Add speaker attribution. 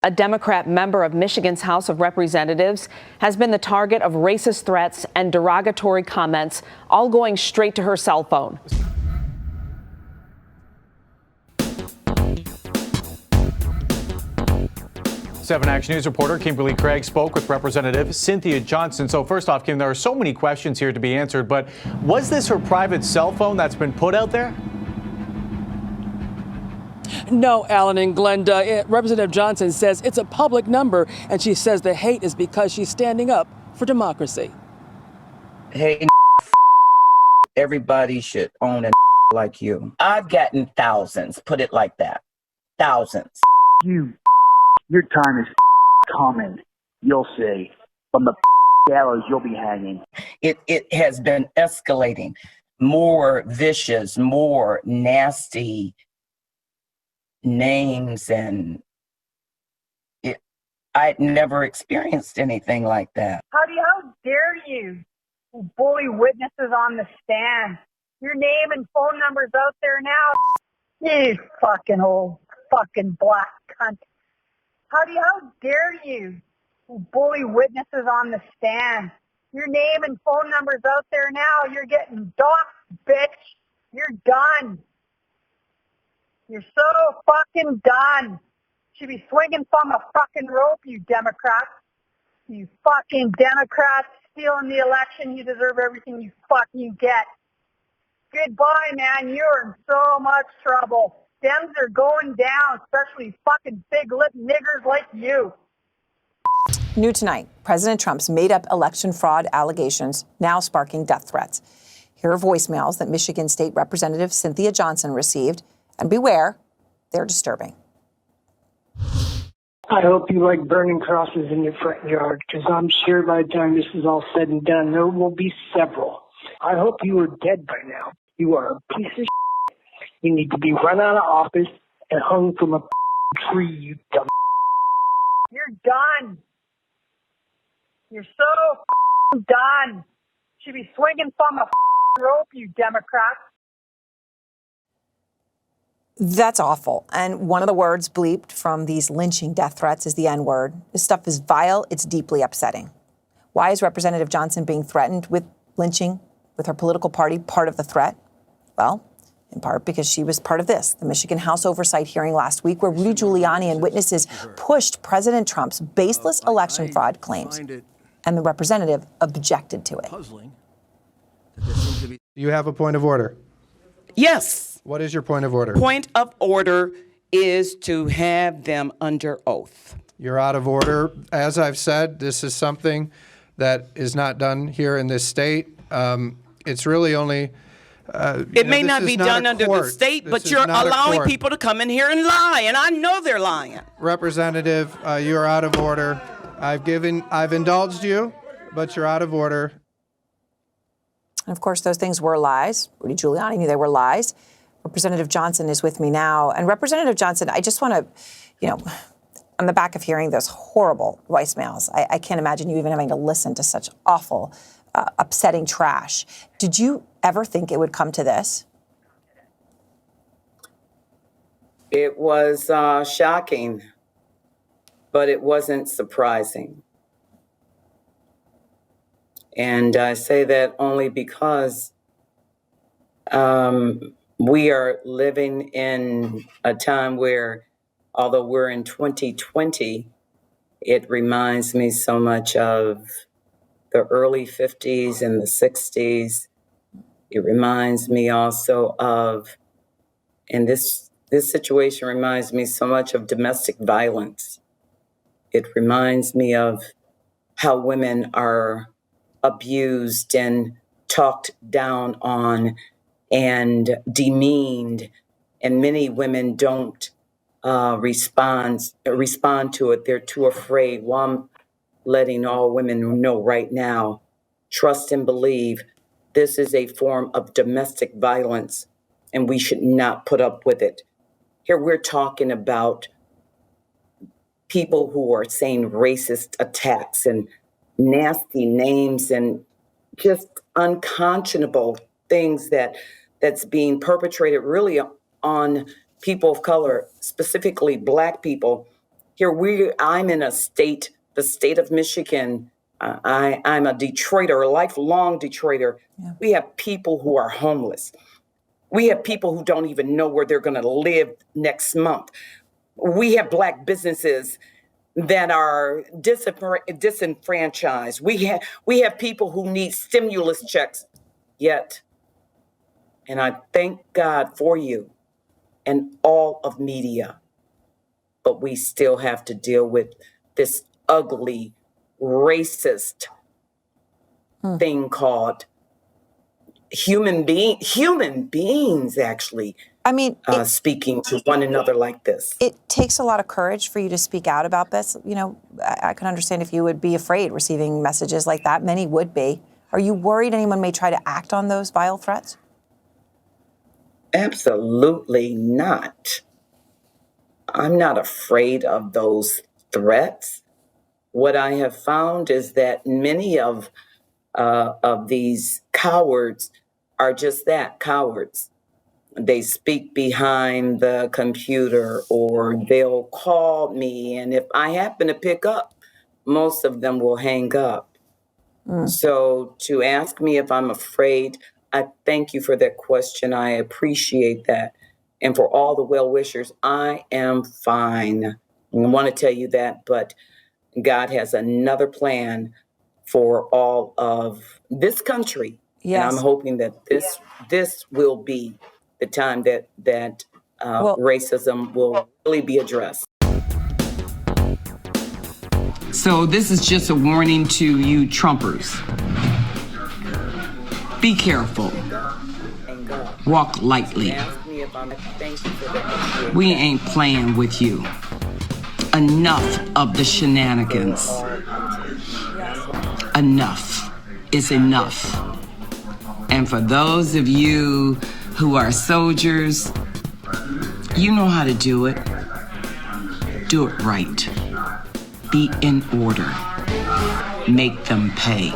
Speaker 1: a Democrat member of Michigan's House of Representatives, has been the target of racist threats and derogatory comments, all going straight to her cell phone.
Speaker 2: Seven Action News reporter Kimberly Craig spoke with Representative Cynthia Johnson. So first off, Kim, there are so many questions here to be answered, but was this her private cell phone that's been put out there?
Speaker 3: No, Alan and Glenda. Representative Johnson says it's a public number, and she says the hate is because she's standing up for democracy.
Speaker 4: Hey, everybody should own a like you. I've gotten thousands, put it like that. Thousands.
Speaker 5: Your time is coming, you'll see. From the gallows you'll be hanging.
Speaker 4: It has been escalating. More vicious, more nasty names, and I'd never experienced anything like that.
Speaker 6: How dare you bully witnesses on the stand? Your name and phone number's out there now. You fucking old fucking black cunt. How dare you bully witnesses on the stand? Your name and phone number's out there now. You're getting doxxed, bitch. You're done. You're so fucking done. Should be swinging from a fucking rope, you Democrats. You fucking Democrats stealing the election. You deserve everything you fucking get. Goodbye, man. You're in so much trouble. Dems are going down, especially fucking big lip niggers like you.
Speaker 7: New tonight, President Trump's made-up election fraud allegations now sparking death threats. Here are voicemails that Michigan State Representative Cynthia Johnson received. And beware, they're disturbing.
Speaker 8: I hope you like burning crosses in your front yard, because I'm sure by the time this is all said and done, there will be several. I hope you are dead by now. You are a piece of shit. You need to be run out of office and hung from a tree, you dumb.
Speaker 6: You're done. You're so done. Should be swinging from a rope, you Democrats.
Speaker 7: That's awful. And one of the words bleeped from these lynching death threats is the N-word. This stuff is vile. It's deeply upsetting. Why is Representative Johnson being threatened with lynching with her political party part of the threat? Well, in part because she was part of this, the Michigan House oversight hearing last week, where Rudy Giuliani and witnesses pushed President Trump's baseless election fraud claims, and the representative objected to it.
Speaker 9: You have a point of order?
Speaker 10: Yes.
Speaker 9: What is your point of order?
Speaker 10: Point of order is to have them under oath.
Speaker 9: You're out of order. As I've said, this is something that is not done here in this state. It's really only...
Speaker 10: it may not be done under the state, but you're allowing people to come in here and lie, and I know they're lying.
Speaker 9: Representative, you're out of order. I've indulged you, but you're out of order.
Speaker 7: And of course, those things were lies. Rudy Giuliani knew they were lies. Representative Johnson is with me now. And Representative Johnson, I just want to, on the back of hearing those horrible voicemails, I can't imagine you even having to listen to such awful, upsetting trash. Did you ever think it would come to this?
Speaker 4: It was shocking, but it wasn't surprising. And I say that only because we are living in a time where, although we're in 2020, it reminds me so much of the early 50s and the 60s. It reminds me also of, and this situation reminds me so much of domestic violence. It reminds me of how women are abused and talked down on and demeaned, and many women don't respond to it. They're too afraid. Well, I'm letting all women know right now, trust and believe this is a form of domestic violence, and we should not put up with it. Here we're talking about people who are saying racist attacks and nasty names and just unconscionable things that's being perpetrated really on people of color, specifically Black people. I'm in a state, the state of Michigan. I'm a Detroiter, a lifelong Detroiter. Yeah. We have people who are homeless. We have people who don't even know where they're going to live next month. We have Black businesses that are disenfranchised. We have people who need stimulus checks. Yet, and I thank God for you and all of media, but we still have to deal with this ugly, racist thing called human beings actually. I mean, speaking to one another like this.
Speaker 7: It takes a lot of courage for you to speak out about this. You know, I can understand if you would be afraid receiving messages like that. Many would be. Are you worried anyone may try to act on those vile threats?
Speaker 4: Absolutely not. I'm not afraid of those threats. What I have found is that many of these cowards are just that, cowards. They speak behind the computer, or they'll call me, and if I happen to pick up, most of them will hang up. So to ask me if I'm afraid, I thank you for that question. I appreciate that. And for all the well-wishers, I am fine. I want to tell you that, but God has another plan for all of this country. Yes. And I'm hoping that this will be the time that racism will really be addressed.
Speaker 10: So this is just a warning to you Trumpers. Be careful. Walk lightly. We ain't playing with you. Enough of the shenanigans. Enough is enough. And for those of you who are soldiers, you know how to do it. Do it right. Be in order. Make them pay.